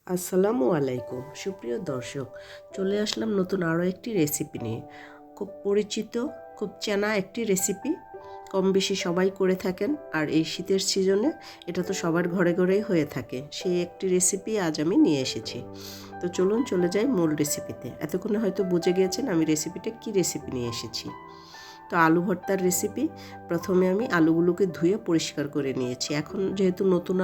আসসালামু আলাইকুম সুপ্রিয় দর্শক, চলে আসলাম নতুন আরও একটি রেসিপি নিয়ে। খুব পরিচিত, খুব চেনা একটি রেসিপি, কম বেশি সবাই করে থাকেন। আর এই শীতের সিজনে এটা তো সবার ঘরে ঘরেই হয়ে থাকে। সেই একটি রেসিপি আজ আমি নিয়ে এসেছি। তো চলুন চলে যাই মূল রেসিপিতে। এতক্ষণে হয়তো বুঝে গিয়েছেন আমি রেসিপিটা কী রেসিপি নিয়ে এসেছি। তো আলু ভর্তার রেসিপি। প্রথমে আমি আলুগুলোকে ধুয়ে পরিষ্কার করে নিয়েছি। এখন যেহেতু নতুন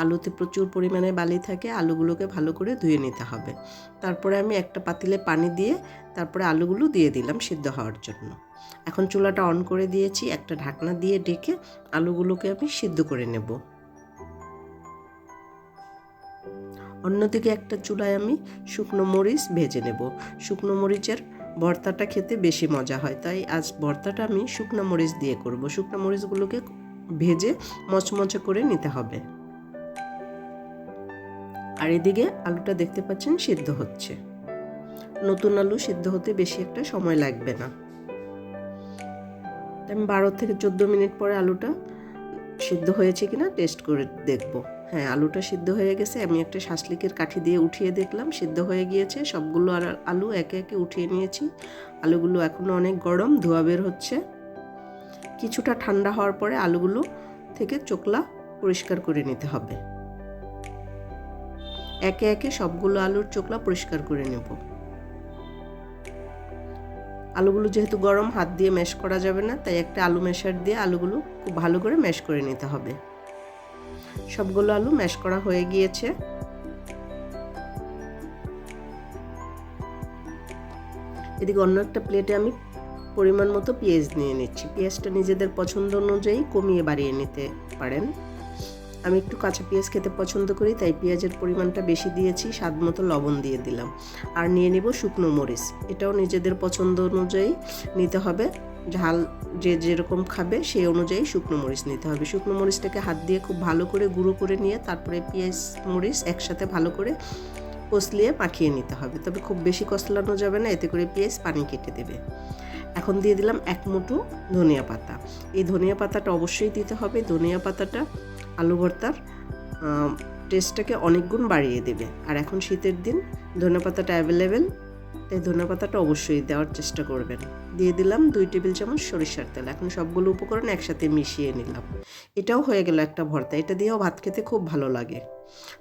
আলুতে প্রচুর পরিমাণে বালি থাকে, আলুগুলোকে ভালো করে ধুয়ে নিতে হবে। তারপরে আমি একটা পাতিলে পানি দিয়ে তারপরে আলুগুলো দিয়ে দিলাম সিদ্ধ হওয়ার জন্য। এখন চুলাটা অন করে দিয়েছি, একটা ঢাকনা দিয়ে ঢেকে আলুগুলোকে আমি সিদ্ধ করে নেব। অন্যদিকে একটা চুলায় আমি শুকনো মরিচ ভেজে নেব। শুকনো মরিচের ভর্তাটা খেতে বেশি মজা হয়, তাই আজ ভর্তাটা আমি শুকনো মরিচ দিয়ে করব। শুকনো মরিচগুলোকে ভেজে মচমচে করে নিতে হবে। আর এদিকে আলুটা দেখতে পাচ্ছেন সিদ্ধ হচ্ছে। নতুন আলু সিদ্ধ হতে বেশি একটা সময় লাগবে না। আমি 12 থেকে 14 মিনিট পরে আলুটা সিদ্ধ হয়েছে কিনা টেস্ট করে দেখব। হ্যাঁ, আলুটা সিদ্ধ হয়ে গেছে। আমি একটা শাসলিকের কাঠি দিয়ে উঠিয়ে দেখলাম সিদ্ধ হয়ে গিয়েছে। সবগুলো আলু একে একে উঠিয়ে নিয়েছি। আলুগুলো এখনও অনেক গরম, ধোয়া বের হচ্ছে। কিছুটা ঠান্ডা হওয়ার পরে আলুগুলো থেকে চোকলা পরিষ্কার করে নিতে হবে। একে একে সবগুলো আলুর চোকলা পরিষ্কার করে নেব। আলুগুলো যেহেতু গরম, হাত দিয়ে ম্যাশ করা যাবে না, তাই একটা আলু ম্যাশার দিয়ে আলুগুলো খুব ভালো করে ম্যাশ করে নিতে হবে। সবগুলো আলু ম্যাশ করা হয়ে গিয়েছে। এদিকে অন্য একটা প্লেটে আমি পরিমাণ মতো পেঁয়াজ নিয়ে নিচ্ছি। পেঁয়াজটা নিজেদের পছন্দ অনুযায়ী কমিয়ে বাড়িয়ে নিতে পারেন। আমি একটু কাঁচা পেঁয়াজ খেতে পছন্দ করি, তাই পেঁয়াজের পরিমাণটা বেশি দিয়েছি। স্বাদ মতো লবণ দিয়ে দিলাম। আর নিয়ে নেব শুকনো মরিচ। এটাও নিজেদের পছন্দ অনুযায়ী নিতে হবে। ঝাল যে যেরকম খাবে সেই অনুযায়ী শুকনো মরিচ নিতে হবে। শুকনো মরিচটাকে হাত দিয়ে খুব ভালো করে গুঁড়ো করে নিয়ে তারপরে পেঁয়াজ মরিচ একসাথে ভালো করে কষলিয়ে মাখিয়ে নিতে হবে। তবে খুব বেশি কষলানো যাবে না, এতে করে পেঁয়াজ পানি কেটে দেবে। এখন দিয়ে দিলাম এক মুঠো ধনিয়া পাতা। এই ধনিয়া পাতাটা অবশ্যই দিতে হবে। ধনিয়া পাতাটা আলু ভর্তার টেস্টটাকে অনেক গুণ বাড়িয়ে দেবে। আর এখন শীতের দিন ধনিয়া পাতাটা অ্যাভেলেবেল, তাই ধনিয়া পাতাটা অবশ্যই দেওয়ার চেষ্টা করবেন। দিয়ে দিলাম 2 টেবিল চামচ সরিষার তেল। এখন সবগুলো উপকরণ একসাথে মিশিয়ে নিলাম। এটাও হয়ে গেল একটা ভর্তা। এটা দিয়েও ভাত খেতে খুব ভালো লাগে।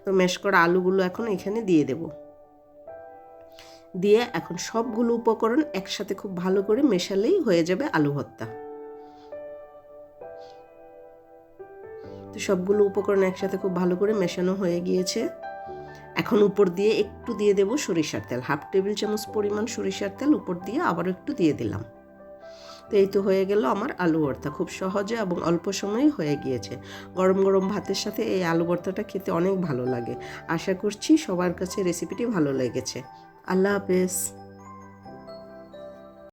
তো ম্যাশ করা আলুগুলো এখন এখানে দিয়ে দেব। দিয়ে এখন সবগুলো উপকরণ একসাথে খুব ভালো করে মেশালেই হয়ে যাবে আলু ভর্তা। তো সবগুলো উপকরণ একসাথে খুব ভালো করে মেশানো হয়ে গিয়েছে। এখন উপর দিয়ে একটু দিয়ে দেব সরিষার তেল। 1/2 টেবিল চামচ পরিমাণ সরিষার তেল উপর দিয়ে আবারও একটু দিয়ে দিলাম। তো এই তো হয়ে গেল আমার আলু ভর্তা। খুব সহজে এবং অল্প সময়ে হয়ে গিয়েছে। গরম গরম ভাতের সাথে এই আলু ভর্তাটা খেতে অনেক ভালো লাগে। আশা করছি সবার কাছে রেসিপিটি ভালো লেগেছে। আল্লাহ হাফেজ।